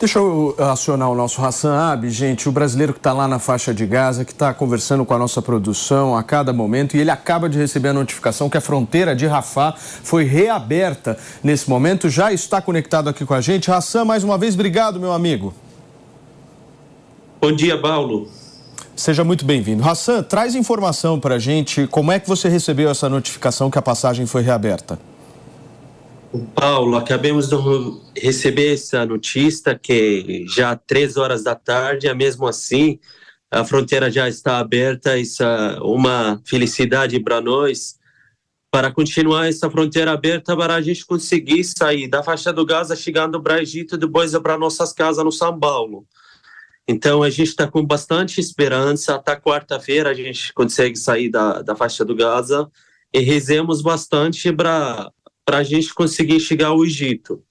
Deixa eu acionar o nosso Hassan Abi, gente, o brasileiro que está lá na faixa de Gaza, que está conversando com a nossa produção a cada momento, e ele acaba de receber a notificação que a fronteira de Rafah foi reaberta nesse momento, já está conectado aqui com a gente. Hassan, mais uma vez, obrigado, meu amigo. Bom dia, Paulo. Seja muito bem-vindo. Hassan, traz informação para a gente, como é que você recebeu essa notificação que a passagem foi reaberta? Paulo, acabamos de receber essa notícia que já 3 horas da tarde, mesmo assim, a fronteira já está aberta. Isso é uma felicidade para nós, para continuar essa fronteira aberta, para a gente conseguir sair da faixa do Gaza, chegando para o Egito, depois para nossas casas no São Paulo. Então, a gente está com bastante esperança. Até quarta-feira a gente consegue sair da faixa do Gaza e rezemos bastante para a gente conseguir chegar ao Egito.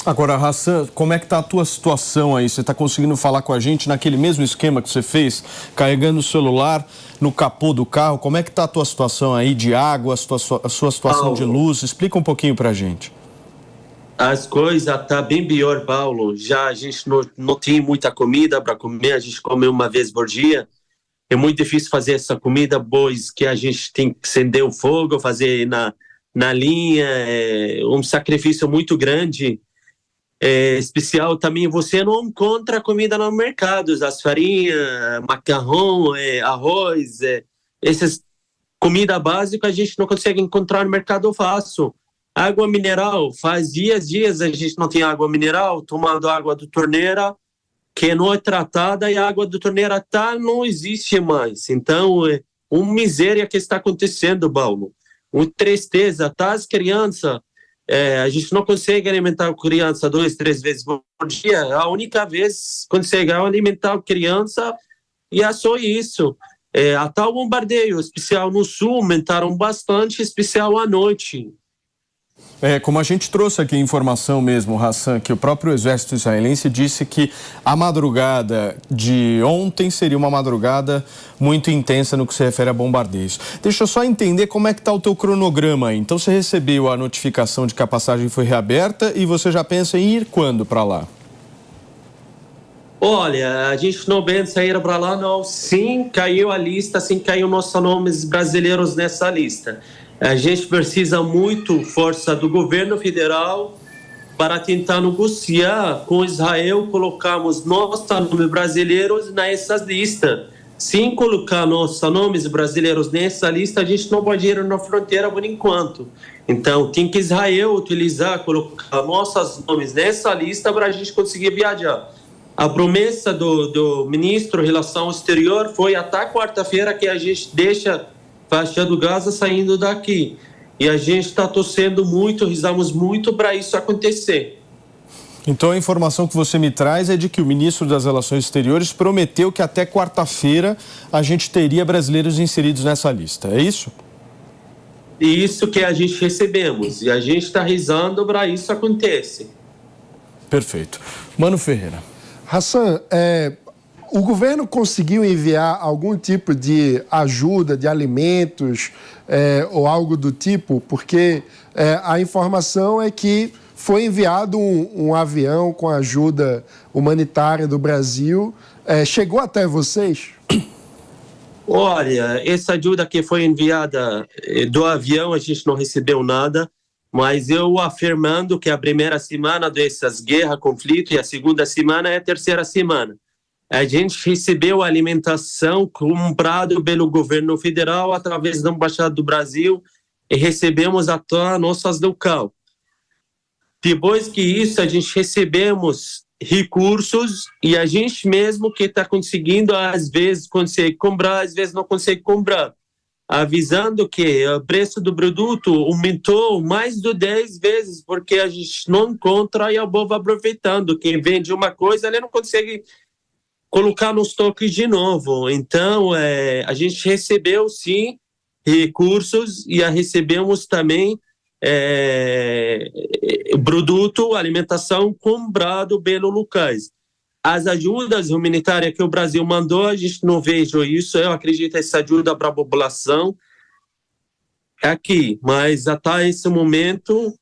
Agora, Hassan, como é que está a tua situação aí? Você está conseguindo falar com a gente naquele mesmo esquema que você fez, carregando o celular no capô do carro? Como é que está a tua situação aí de água, a sua situação Paulo, de luz? Explica um pouquinho para a gente. As coisas tá bem pior, Paulo. Já a gente não tem muita comida para comer, a gente come uma vez por dia. É muito difícil fazer essa comida, pois que a gente tem que acender o fogo, fazer na linha, é um sacrifício muito grande. É especial também, você não encontra comida no mercado, as farinhas, macarrão, arroz, essas comida básica a gente não consegue encontrar no mercado fácil. Água mineral, faz dias a gente não tem água mineral, tomando água da torneira, que não é tratada, e a água da torneira não existe mais. Então, é uma miséria que está acontecendo, Paulo. Uma tristeza, as crianças, a gente não consegue alimentar a criança 2, 3 vezes por dia. A única vez que consegue alimentar a criança e é só isso. Até o bombardeio, especial no sul, aumentaram bastante, especial à noite. Como a gente trouxe aqui informação mesmo, Hassan, que o próprio exército israelense disse que a madrugada de ontem seria uma madrugada muito intensa no que se refere a bombardeios. Deixa eu só entender como é que está o teu cronograma aí. Então você recebeu a notificação de que a passagem foi reaberta e você já pensa em ir quando para lá? Olha, a gente não pensa em ir para lá, não. Sim, caiu a lista, sim, caiu nossos nomes brasileiros nessa lista. A gente precisa muito força do governo federal para tentar negociar com Israel, colocamos nossos nomes brasileiros nessa lista. Sem colocar nossos nomes brasileiros nessa lista, a gente não pode ir na fronteira por enquanto. Então, tem que Israel utilizar, colocar nossos nomes nessa lista para a gente conseguir viajar. A promessa do ministro de Relações Exteriores foi até quarta-feira que a gente deixa faixa do Gaza saindo daqui. E a gente está torcendo muito, rezamos muito para isso acontecer. Então a informação que você me traz é de que o ministro das Relações Exteriores prometeu que até quarta-feira a gente teria brasileiros inseridos nessa lista, é isso? Isso que a gente recebemos. E a gente está rezando para isso acontecer. Perfeito. Mano Ferreira. Hassan, o governo conseguiu enviar algum tipo de ajuda, de alimentos ou algo do tipo? Porque a informação é que foi enviado um avião com ajuda humanitária do Brasil. Chegou até vocês? Olha, essa ajuda que foi enviada do avião, a gente não recebeu nada, mas eu afirmando que a primeira semana dessas guerras, conflitos, e a segunda semana é a terceira semana. A gente recebeu alimentação comprada pelo governo federal através da Embaixada do Brasil e recebemos até nossas local. Depois que isso, a gente recebemos recursos e a gente mesmo que está conseguindo, às vezes consegue comprar, às vezes não consegue comprar, avisando que o preço do produto aumentou mais de 10 vezes porque a gente não encontra e a povo aproveitando. Quem vende uma coisa, ele não consegue colocar no estoque de novo. Então, a gente recebeu, sim, recursos e recebemos também produto, alimentação comprado pelo locais. As ajudas humanitárias que o Brasil mandou, a gente não vejo isso. Eu acredito que essa ajuda para a população aqui, mas até esse momento,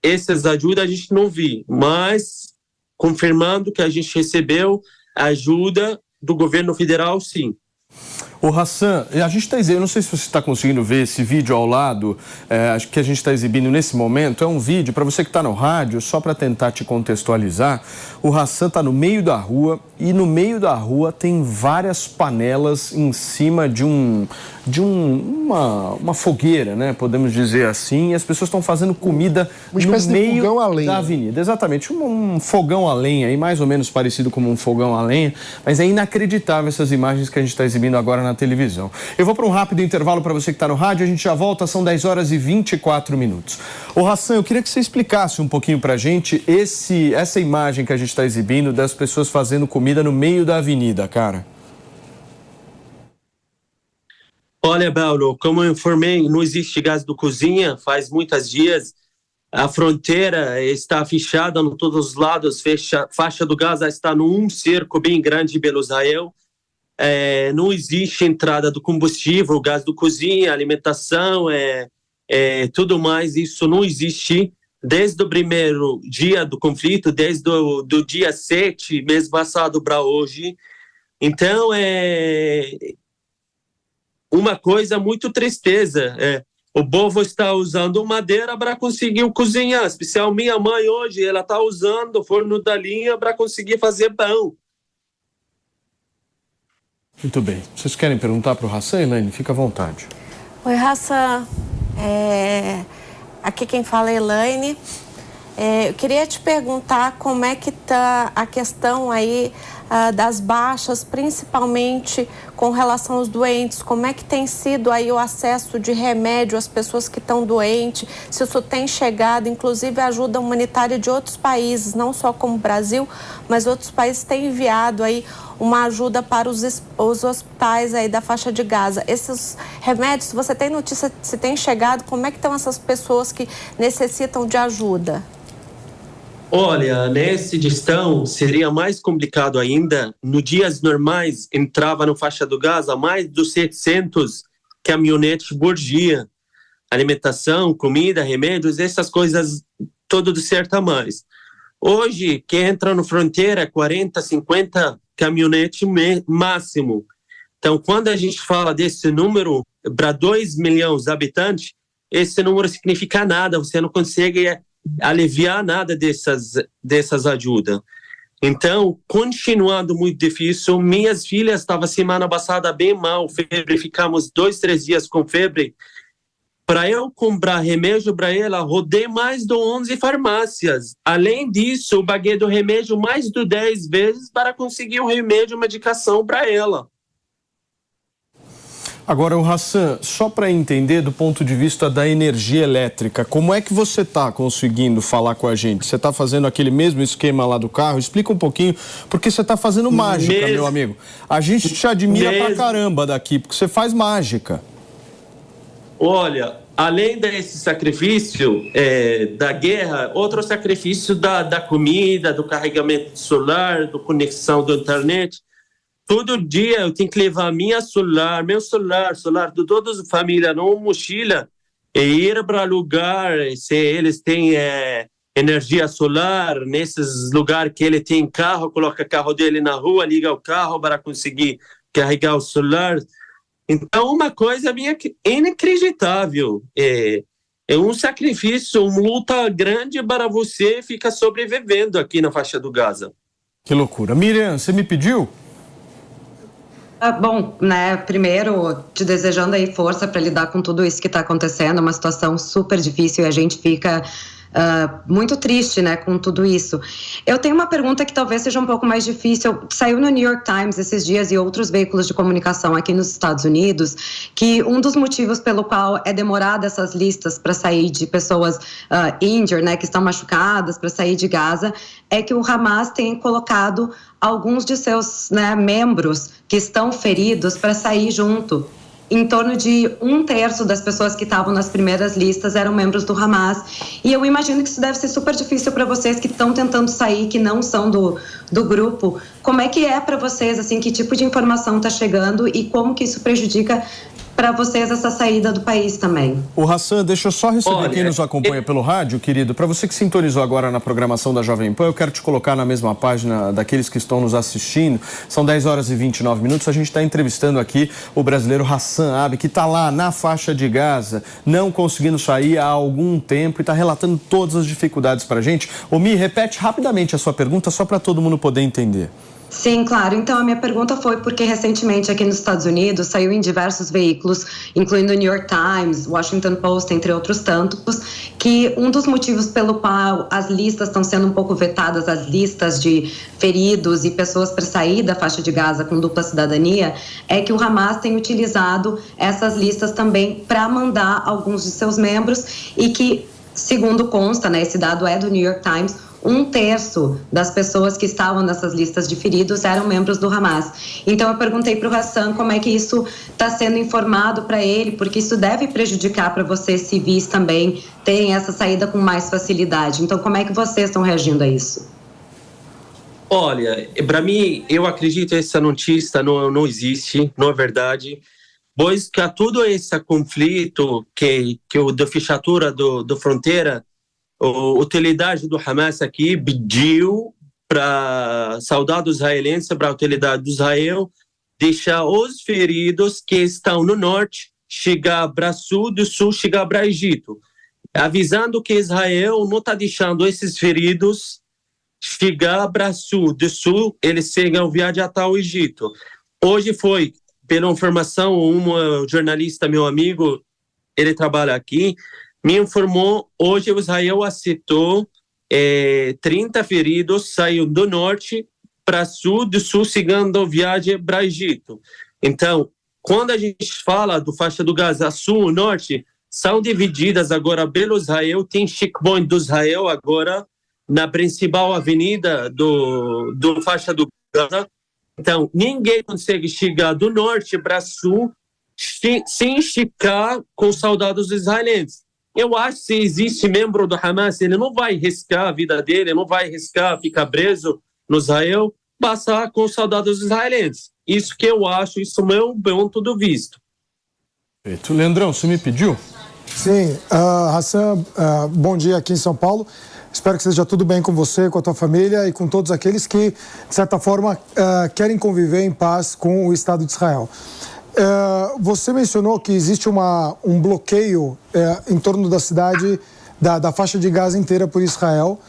essas ajudas a gente não viu. Mas confirmando que a gente recebeu a ajuda do governo federal, sim. Ô Hassan, a gente está exibindo, não sei se você está conseguindo ver esse vídeo ao lado, acho que a gente está exibindo nesse momento, é um vídeo, para você que está no rádio, só para tentar te contextualizar, o Hassan está no meio da rua e no meio da rua tem várias panelas em cima de uma fogueira, né, podemos dizer assim, e as pessoas estão fazendo comida no meio fogão a lenha. Da avenida. Exatamente, um fogão a lenha, aí, mais ou menos parecido com um fogão a lenha, mas é inacreditável essas imagens que a gente está exibindo agora na televisão. Eu vou para um rápido intervalo para você que está no rádio, a gente já volta, são 10 horas e 24 minutos. Ô Hassan, eu queria que você explicasse um pouquinho para a gente essa imagem que a gente está exibindo das pessoas fazendo comida no meio da avenida, cara. Olha, Paulo, como eu informei, não existe gás do cozinha faz muitos dias. A fronteira está fechada em todos os lados, faixa do Gaza está num cerco bem grande pelo Israel. Não existe entrada do combustível, gás do cozinha, alimentação, tudo mais, isso não existe desde o primeiro dia do conflito, desde do dia 7, mês passado para hoje. Então, uma coisa muito tristeza. O povo está usando madeira para conseguir cozinhar. Especial minha mãe hoje, ela está usando o forno da linha para conseguir fazer pão. Muito bem. Vocês querem perguntar para o Hassan, Elaine? Fica à vontade. Oi, Hassan. Aqui quem fala é Elaine. Eu queria te perguntar como é que está a questão aí das baixas, principalmente com relação aos doentes. Como é que tem sido aí o acesso de remédio às pessoas que estão doentes? Se isso tem chegado, inclusive ajuda humanitária de outros países, não só como o Brasil, mas outros países têm enviado aí uma ajuda para os hospitais aí da faixa de Gaza. Esses remédios, se você tem notícia se tem chegado, como é que estão essas pessoas que necessitam de ajuda? Olha, nessa edição seria mais complicado ainda. Nos dias normais, entrava no faixa do Gaza mais de 700 caminhonetes por dia. Alimentação, comida, remédios, essas coisas, tudo certo a mais. Hoje, quem entra na fronteira, 40, 50 caminhonetes máximo. Então, quando a gente fala desse número, para 2 milhões de habitantes, esse número significa nada, você não consegue aliviar nada dessas ajudas. Então, continuando muito difícil, minhas filhas estavam semana passada bem mal, febre, ficamos 2, 3 dias com febre. Para eu comprar remédio para ela, rodei mais de 11 farmácias. Além disso, eu paguei do remédio mais de 10 vezes para conseguir o remédio, medicação para ela. Agora, o Hassan, só para entender do ponto de vista da energia elétrica, como é que você está conseguindo falar com a gente? Você está fazendo aquele mesmo esquema lá do carro? Explica um pouquinho, porque você está fazendo mágica, meu amigo. A gente te admira pra caramba daqui, porque você faz mágica. Olha, além desse sacrifício da guerra, outro sacrifício da comida, do carregamento solar, da conexão da internet. Todo dia eu tenho que levar meu celular de toda a família numa mochila e ir para lugar, se eles têm energia solar, nesses lugares que ele tem carro, coloca o carro dele na rua, liga o carro para conseguir carregar o celular. Então, uma coisa inacreditável. É um sacrifício, uma luta grande para você ficar sobrevivendo aqui na faixa do Gaza. Que loucura. Miriam, você me pediu? Bom, né, primeiro te desejando aí força para lidar com tudo isso que está acontecendo, uma situação super difícil e a gente fica muito triste, né, com tudo isso. Eu tenho uma pergunta que talvez seja um pouco mais difícil. Saiu no New York Times esses dias e outros veículos de comunicação aqui nos Estados Unidos que um dos motivos pelo qual é demorada essas listas para sair de pessoas injured, né, que estão machucadas, para sair de Gaza, é que o Hamas tem colocado alguns de seus, né, membros que estão feridos para sair junto. Em torno de 1/3 das pessoas que estavam nas primeiras listas eram membros do Hamas. E eu imagino que isso deve ser super difícil para vocês que estão tentando sair, que não são do grupo. Como é que é para vocês, assim, que tipo de informação está chegando e como que isso prejudica para vocês essa saída do país também. O Hassan, deixa eu só receber quem nos acompanha pelo rádio, querido. Para você que sintonizou agora na programação da Jovem Pan, eu quero te colocar na mesma página daqueles que estão nos assistindo. São 10 horas e 29 minutos. A gente está entrevistando aqui o brasileiro Hassan Abi, que está lá na faixa de Gaza, não conseguindo sair há algum tempo e está relatando todas as dificuldades para a gente. Omi, repete rapidamente a sua pergunta, só para todo mundo poder entender. Sim, claro. Então, a minha pergunta foi porque recentemente aqui nos Estados Unidos saiu em diversos veículos, incluindo o New York Times, Washington Post, entre outros tantos, que um dos motivos pelo qual as listas estão sendo um pouco vetadas, as listas de feridos e pessoas para sair da faixa de Gaza com dupla cidadania, é que o Hamas tem utilizado essas listas também para mandar alguns de seus membros e que, segundo consta, né, esse dado é do New York Times, 1/3 das pessoas que estavam nessas listas de feridos eram membros do Hamas. Então eu perguntei para o Hassan como é que isso está sendo informado para ele, porque isso deve prejudicar para vocês civis também terem essa saída com mais facilidade. Então como é que vocês estão reagindo a isso? Olha, para mim, eu acredito que essa notícia não existe, não é verdade, pois que todo esse conflito que da fechadura do fronteira, a utilidade do Hamas aqui pediu para soldados israelenses, para a utilidade do Israel, deixar os feridos que estão no norte chegar para sul, do sul chegar para Egito, avisando que Israel não está deixando esses feridos chegar para sul, do sul eles chegam viagem até o Egito. Hoje foi, pela informação, um jornalista, meu amigo, ele trabalha aqui, me informou, hoje o Israel aceitou 30 feridos, saiu do norte para sul, do sul seguindo viagem para Egito. Então, quando a gente fala do faixa do Gaza sul e norte, são divididas agora pelo Israel, tem checkpoint do Israel agora na principal avenida do faixa do Gaza. Então, ninguém consegue chegar do norte para sul sem checar com soldados israelenses. Eu acho que se existe membro do Hamas, ele não vai riscar a vida dele, não vai riscar ficar preso no Israel, passar com soldados israelenses. Isso que eu acho, isso é o meu ponto de vista. Perfeito. Leandrão, você me pediu? Sim, Hassan, bom dia aqui em São Paulo. Espero que seja tudo bem com você, com a tua família e com todos aqueles que, de certa forma, querem conviver em paz com o Estado de Israel. Você mencionou que existe um bloqueio em torno da cidade, da faixa de Gaza inteira por Israel,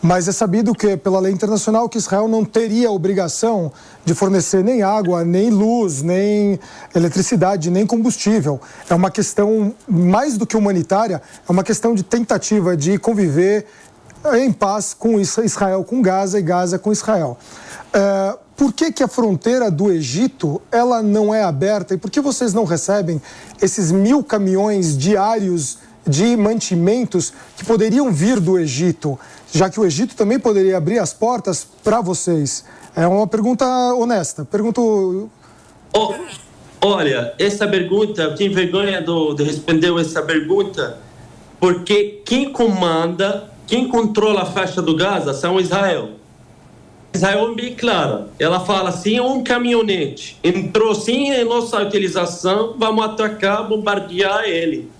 mas é sabido que, pela lei internacional, que Israel não teria obrigação de fornecer nem água, nem luz, nem eletricidade, nem combustível. É uma questão, mais do que humanitária, é uma questão de tentativa de conviver em paz com Israel, com Gaza, e Gaza com Israel. Por que a fronteira do Egito ela não é aberta e por que vocês não recebem esses 1.000 caminhões diários de mantimentos que poderiam vir do Egito, já que o Egito também poderia abrir as portas para vocês? É uma pergunta honesta. Olha, essa pergunta, eu tenho vergonha de responder essa pergunta, porque quem comanda, quem controla a faixa do Gaza são Israel. Israel é bem clara, ela fala assim, um caminhonete entrou sem a nossa utilização, vamos atacar, bombardear ele.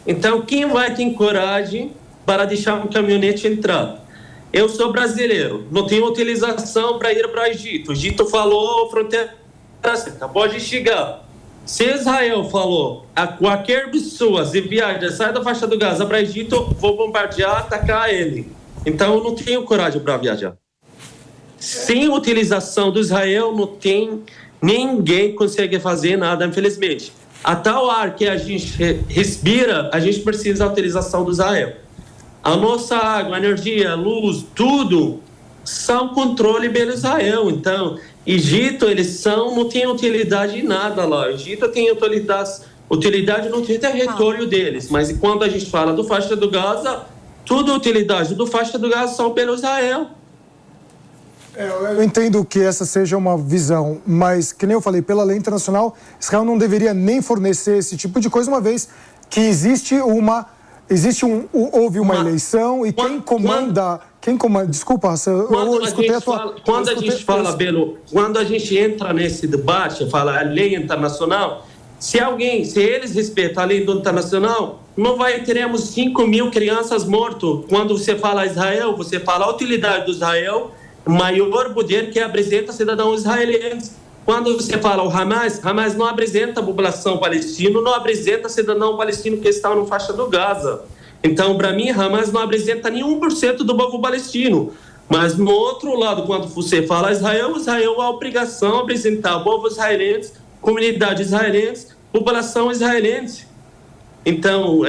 Então, quem vai ter coragem para deixar um caminhonete entrar? Eu sou brasileiro, não tenho utilização para ir para o Egito. O Egito falou, fronteira pode chegar. Se Israel falou a qualquer pessoa se viaja, sai da faixa do Gaza para o Egito, vou bombardear, atacar ele. Então, eu não tenho coragem para viajar. Sem utilização do Israel, não tem ninguém consegue fazer nada, infelizmente. A tal ar que a gente respira, a gente precisa da utilização do Israel. A nossa água, a luz, tudo são controle pelo Israel. Então, Egito, eles não têm utilidade em nada lá. O Egito tem utilidade no território deles. Mas quando a gente fala do faixa do Gaza, toda a utilidade do faixa do Gaza são pelo Israel. Eu entendo que essa seja uma visão, mas, que nem eu falei, pela lei internacional, Israel não deveria nem fornecer esse tipo de coisa, uma vez que houve uma eleição e quem comanda, desculpa, eu escutei a tua... Quando a gente entra nesse debate, fala a lei internacional, Se eles respeitam a lei internacional, não teremos 5 mil crianças mortas. Quando você fala Israel, você fala a utilidade do Israel, o maior poder que apresenta cidadãos israelenses. Quando você fala o Hamas não apresenta a população palestina, não apresenta cidadão palestino que está no faixa do Gaza. Então, para mim, Hamas não apresenta nem 1% do povo palestino. Mas, no outro lado, quando você fala Israel é a obrigação de apresentar o povo israelense, comunidade israelense, população israelense. Então,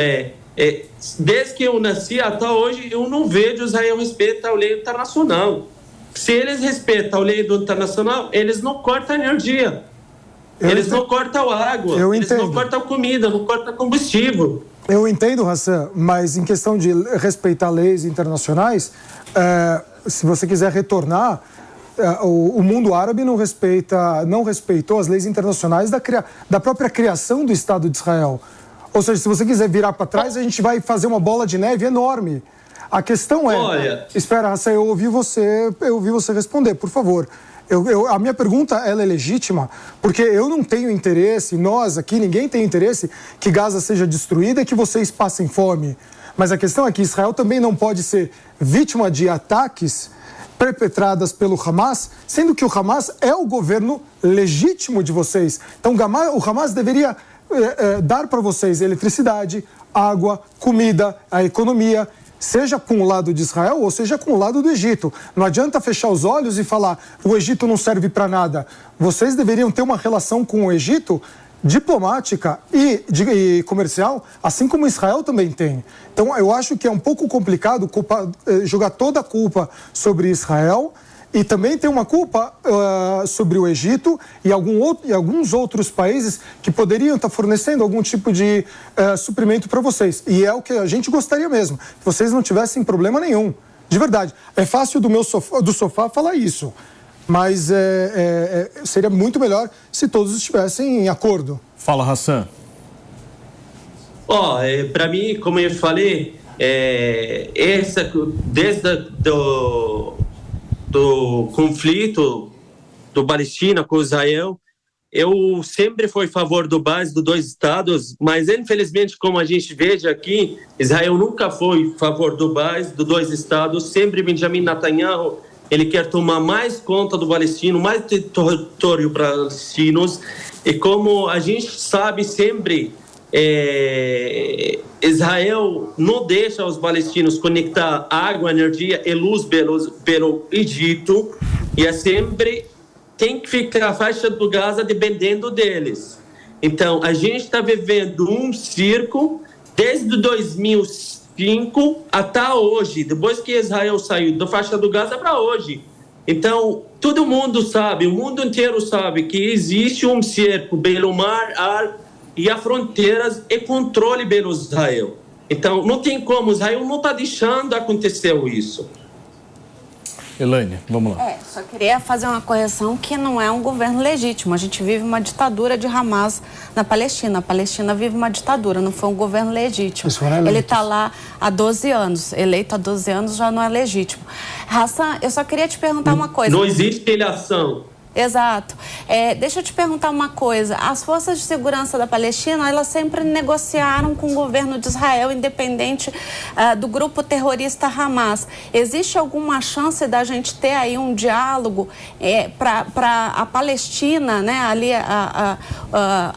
desde que eu nasci até hoje, eu não vejo Israel respeitar a lei internacional. Se eles respeitam a lei internacional, eles não cortam energia, não cortam água, não cortam comida, não cortam combustível. Eu entendo, Hassan, mas em questão de respeitar leis internacionais, se você quiser retornar, o mundo árabe não respeitou as leis internacionais da própria criação do Estado de Israel. Ou seja, se você quiser virar para trás, a gente vai fazer uma bola de neve enorme. A questão é... Olha... Espera, Hassan, eu ouvi você responder, por favor. A minha pergunta, ela é legítima, porque eu não tenho interesse, nós aqui, ninguém tem interesse que Gaza seja destruída e que vocês passem fome. Mas a questão é que Israel também não pode ser vítima de ataques perpetradas pelo Hamas, sendo que o Hamas é o governo legítimo de vocês. Então o Hamas deveria dar para vocês eletricidade, água, comida, a economia, seja com o lado de Israel ou seja com o lado do Egito. Não adianta fechar os olhos e falar o Egito não serve para nada. Vocês deveriam ter uma relação com o Egito diplomática e comercial, assim como Israel também tem. Então, eu acho que é um pouco complicado jogar toda a culpa sobre Israel e também tem uma culpa sobre o Egito e alguns outros países que poderiam estar fornecendo algum tipo de suprimento para vocês. E é o que a gente gostaria mesmo, que vocês não tivessem problema nenhum. De verdade. É fácil do sofá falar isso. Mas seria muito melhor se todos estivessem em acordo. Fala, Hassan. Para mim, como eu falei, desde do conflito do Palestina com Israel, eu sempre fui a favor do base dos dois estados, mas infelizmente, como a gente vê aqui, Israel nunca foi a favor do base dos dois estados. Sempre Benjamin Netanyahu, ele quer tomar mais conta do palestino, mais território palestinos. E como a gente sabe sempre, Israel não deixa os palestinos conectar água, energia e luz pelo Egito. E sempre tem que ficar a faixa do Gaza dependendo deles. Então, a gente está vivendo um circo desde 2005 até hoje, depois que Israel saiu da faixa do Gaza para hoje. Então, todo mundo sabe, o mundo inteiro sabe que existe um cerco pelo mar, ar e as fronteiras e controle pelo Israel. Então, não tem como, Israel não está deixando acontecer isso. Elaine, vamos lá. Só queria fazer uma correção que não é um governo legítimo. A gente vive uma ditadura de Hamas na Palestina. A Palestina vive uma ditadura, não foi um governo legítimo. Ele está lá há 12 anos. Eleito há 12 anos já não é legítimo. Hassan, eu só queria te perguntar uma coisa. Não existe eleição. Exato. Deixa eu te perguntar uma coisa. As forças de segurança da Palestina, elas sempre negociaram com o governo de Israel, independente do grupo terrorista Hamas. Existe alguma chance da gente ter aí um diálogo para a Palestina, né, ali a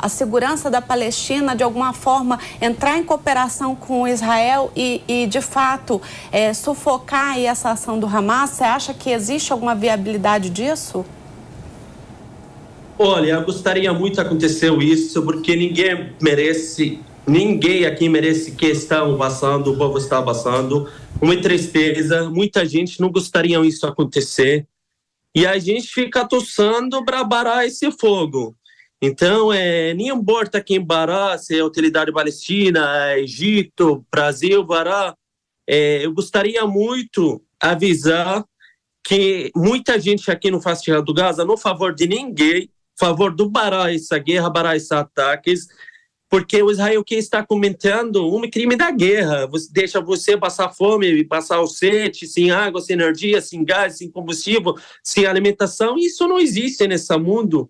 segurança da Palestina, de alguma forma, entrar em cooperação com Israel e de fato, sufocar aí essa ação do Hamas? Você acha que existe alguma viabilidade disso? Olha, eu gostaria muito que acontecesse isso, porque ninguém aqui merece que estão passando, o povo está passando. Uma tristeza, muita gente não gostaria isso acontecer. E a gente fica torcendo para parar esse fogo. Então, nem importa quem parar, se é a Autoridade Palestina, Egito, Brasil, parar. Eu gostaria muito avisar que muita gente aqui no Faixa do Gaza, não a favor de ninguém, a favor do parar essa guerra, parar esses ataques, porque o Israel que está cometendo um crime da guerra, deixa você passar fome, passar o sede, sem água, sem energia, sem gás, sem combustível, sem alimentação. Isso não existe nesse mundo.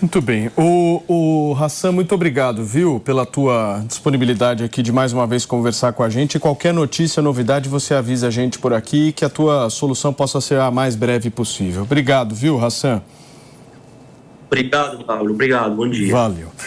Muito bem. O Hassan, muito obrigado, viu, pela tua disponibilidade aqui de mais uma vez conversar com a gente. E qualquer notícia, novidade, você avisa a gente por aqui, que a tua solução possa ser a mais breve possível. Obrigado, viu, Hassan? Obrigado, Paulo. Obrigado. Bom dia. Valeu.